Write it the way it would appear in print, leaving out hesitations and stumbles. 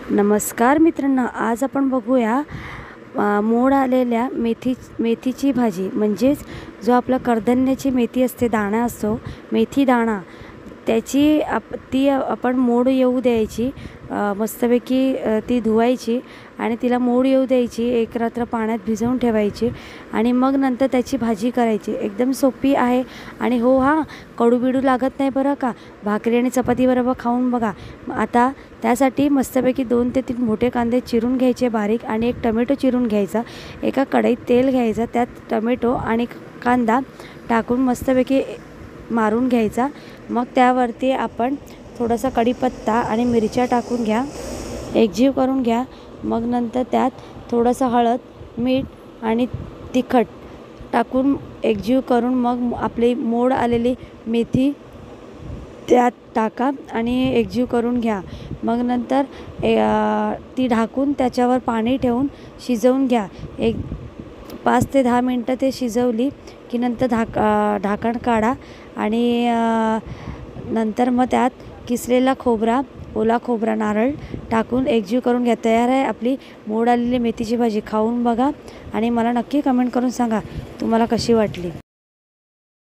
नमस्कार मित्रांनो, आज आपण बघूया मोड आलेल्या मेथीची भाजी, म्हणजेच जो आपला कडधान्याची मेथी असते, दाणा असतो मेथी दाणा, त्याची ती आपण मोड येऊ द्यायची। मस्तपैकी ती धुवायची आणि तिला मोड येऊ द्यायची, एक रात्र पाण्यात भिजवून ठेवायची आणि मग नंतर त्याची भाजी करायची। एकदम सोपी आहे आणि हो हां, कडू लागत नाही बरं का। भाकरी आणि चपातीबरोबर खाऊन बघा। आता त्यासाठी मस्तपैकी 2 ते 3 मोठे कांदे चिरून घ्यायचे बारीक आणि एक टोमॅटो चिरून घ्यायचा। एका कढईत तेल घ्यायचं, त्यात टोमॅटो आणि कांदा टाकून मस्तपैकी मारून घ्यायचा। मग त्यावरती आपण थोडासा कढीपत्ता आणि मिरच्या टाकून घ्या, एकजीव करून घ्या। मग नंतर त्यात थोडंसं हळद, मीठ आणि तिखट टाकून एकजीव करून मग आपली मोड आलेली मेथी त्यात टाका आणि एकजीव करून घ्या। मग नंतर ती ढाकून त्याच्यावर पाणी ठेवून शिजवून घ्या। एक 5 ते 10 मिनटं ते शिजवली की नंतर ढाकण काढा आणि नंतर मग त्यात किसलेला खोबरा, ओला खोबरा, नारळ टाकून एकजीव करून घ्या। तयार आहे आपली मोड आलेली मेथीची भाजी। खाऊन बघा आणि मला नक्की कमेंट करून सांगा तुम्हाला कशी वाटली।